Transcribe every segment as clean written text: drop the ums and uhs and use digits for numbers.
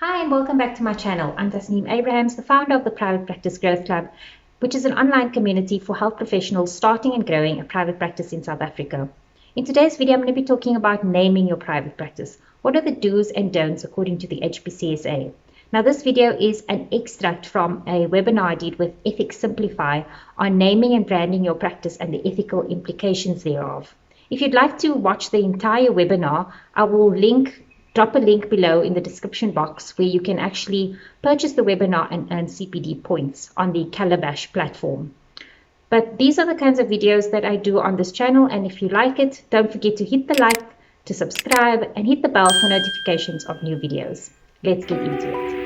Hi and welcome back to my channel. I'm Tasneem Abrahams, the founder of the Private Practice Growth Club, which is an online community for health professionals starting and growing a private practice in South Africa. In today's video, I'm going to be talking about naming your private practice. What are the do's and don'ts according to the HPCSA? Now, this video is an extract from a webinar I did with Ethics Simplify on naming and branding your practice and the ethical implications thereof. If you'd like to watch the entire webinar, I will drop a link below in the description box where you can actually purchase the webinar and earn CPD points on the Calabash platform. But these are the kinds of videos that I do on this channel, and if you like it, don't forget to hit the like, to subscribe, and hit the bell for notifications of new videos. Let's get into it.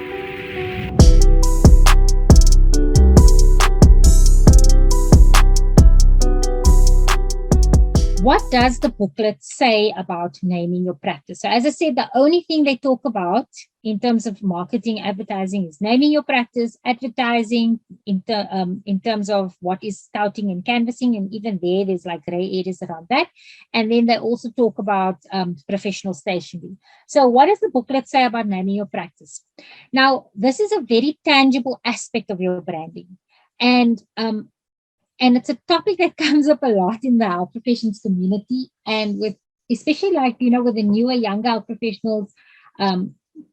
What does the booklet say about naming your practice? So as I said, the only thing they talk about in terms of marketing, advertising is naming your practice, advertising in terms of what is scouting and canvassing. And even there's like gray areas around that. And then they also talk about professional stationery. So what does the booklet say about naming your practice? Now, this is a very tangible aspect of your branding. And it's a topic that comes up a lot in the health professions community, and with especially with the newer, younger health professionals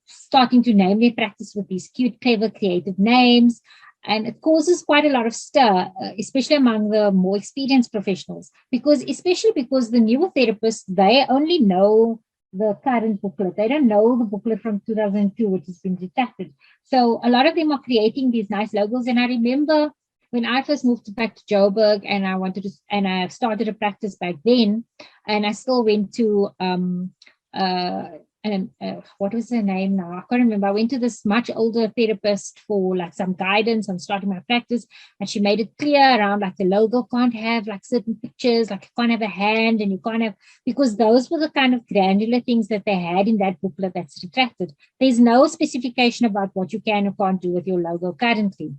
starting to name their practice with these cute, clever, creative names. And it causes quite a lot of stir, especially among the more experienced professionals, especially because the newer therapists, they only know the current booklet. They don't know the booklet from 2002, which has been retracted. So a lot of them are creating these nice logos. And I remember when I first moved back to Joburg and I started a practice back then, and I still went to, what was her name now? I can't remember. I went to this much older therapist for like some guidance on starting my practice. And she made it clear around like the logo can't have like certain pictures, like you can't have a hand and you can't have, because those were the kind of granular things that they had in that booklet that's retracted. There's no specification about what you can or can't do with your logo currently.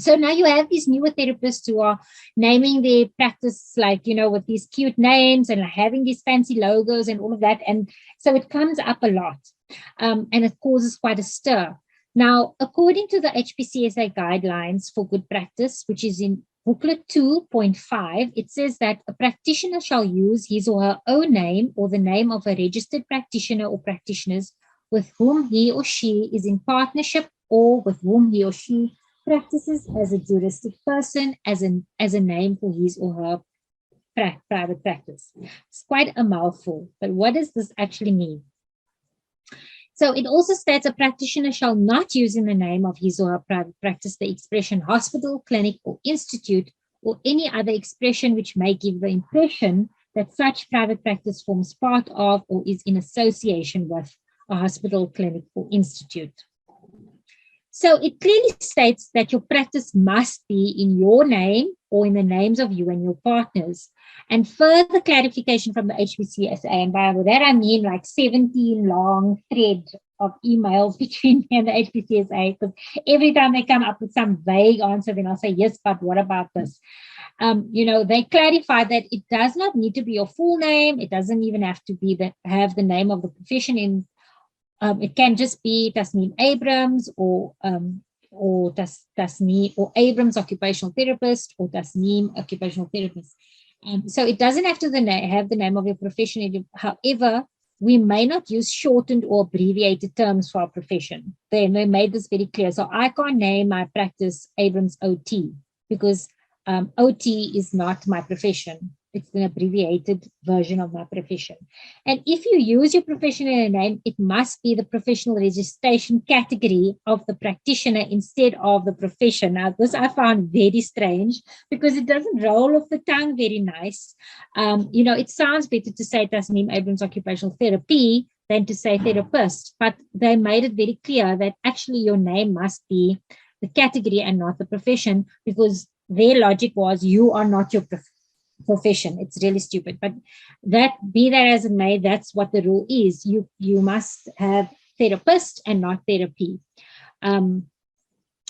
So now you have these newer therapists who are naming their practice with these cute names and having these fancy logos and all of that. And so it comes up a lot and it causes quite a stir. Now, according to the HPCSA guidelines for good practice, which is in booklet 2.5, it says that a practitioner shall use his or her own name or the name of a registered practitioner or practitioners with whom he or she is in partnership or with whom he or she practices as a juristic person, as a name for his or her private practice. It's quite a mouthful, but what does this actually mean? So it also states a practitioner shall not use in the name of his or her private practice the expression hospital, clinic, or institute, or any other expression which may give the impression that such private practice forms part of or is in association with a hospital, clinic, or institute. So it clearly states that your practice must be in your name or in the names of you and your partners. And further clarification from the HPCSA, and by that I mean like 17 long thread of emails between me and the HPCSA, because every time they come up with some vague answer, then I'll say, yes, but what about this? They clarify that it does not need to be your full name. It doesn't even have to be have the name of the profession in. It can just be Tasneem Abrams or Tasneem or Abrams occupational therapist or Tasneem occupational therapist. So it doesn't have to have the name of your profession. However, we may not use shortened or abbreviated terms for our profession. They made this very clear. So I can't name my practice Abrams OT because OT is not my profession. It's an abbreviated version of my profession. And if you use your professional name, it must be the professional registration category of the practitioner instead of the profession. Now, this I found very strange because it doesn't roll off the tongue very nice. It sounds better to say Tasneem Abrams Occupational Therapy than to say therapist, but they made it very clear that actually your name must be the category and not the profession, because their logic was you are not your profession. It's really stupid, but be that as it may, that's what the rule is. You must have therapist and not therapy.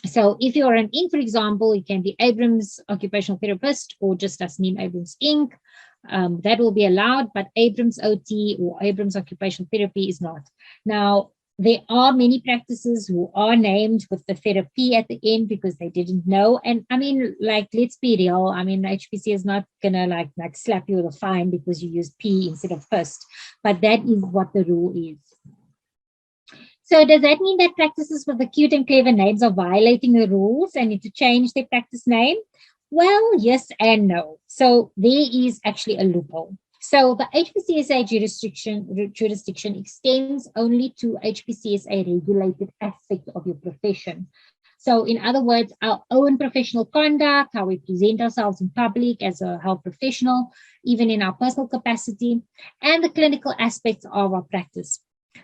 So if you're an Inc., for example, it can be Abrams Occupational Therapist or just Tasneem Abrams Inc. That will be allowed, but Abrams OT or Abrams Occupational Therapy is not. Now, There are many practices who are named with the therapy at the end because they didn't know. And I mean, like, let's be real. I mean, HPC is not gonna like slap you with a fine because you used P instead of first, but that is what the rule is. So does that mean that practices with the cute and clever names are violating the rules and need to change their practice name? Well, yes and no. So there is actually a loophole. So the HPCSA jurisdiction extends only to HPCSA regulated aspects of your profession. So in other words, our own professional conduct, how we present ourselves in public as a health professional, even in our personal capacity, and the clinical aspects of our practice.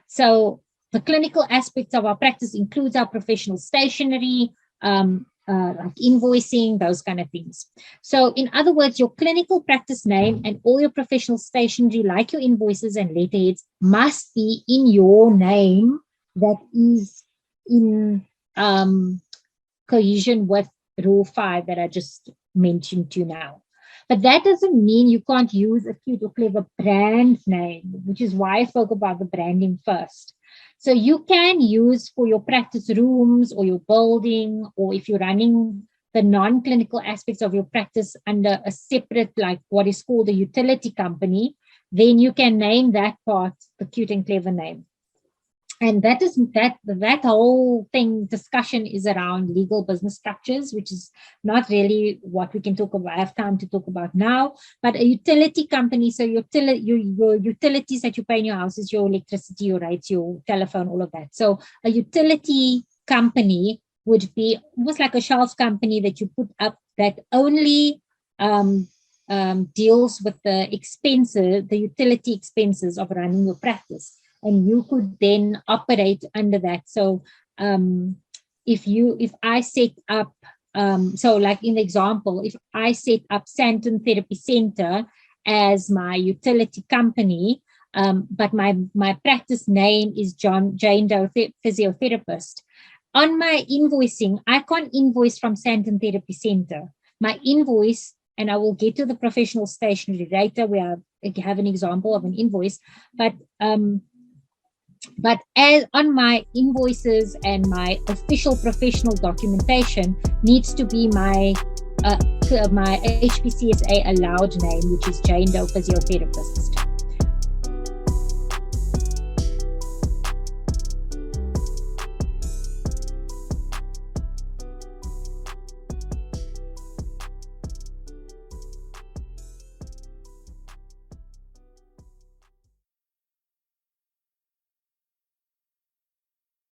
So the clinical aspects of our practice includes our professional stationery, like invoicing, those kind of things. So in other words, your clinical practice name and all your professional stationery, like your invoices and letterheads, must be in your name that is in cohesion with Rule 5 that I just mentioned to you now. But that doesn't mean you can't use a cute or clever brand name, which is why I spoke about the branding first. So you can use for your practice rooms or your building, or if you're running the non-clinical aspects of your practice under a separate, like what is called a utility company, then you can name that part the cute and clever name. And that whole thing discussion is around legal business structures, which is not really what we can talk about. I have time to talk about now. But a utility company, so your utilities that you pay in your house is your electricity, your rates, your telephone, all of that. So a utility company would be almost like a shelf company that you put up that only deals with the expenses, the utility expenses of running your practice. And you could then operate under that. So if I set up, so like in the example, if I set up Santon Therapy Center as my utility company, but my practice name is Jane Doe Physiotherapist, on my invoicing, I can't invoice from Santon Therapy Center. My invoice, and I will get to the professional stationery later where I have an example of an invoice, but as on my invoices and my official professional documentation needs to be my HPCSA allowed name, which is Jane Doe Physiotherapist.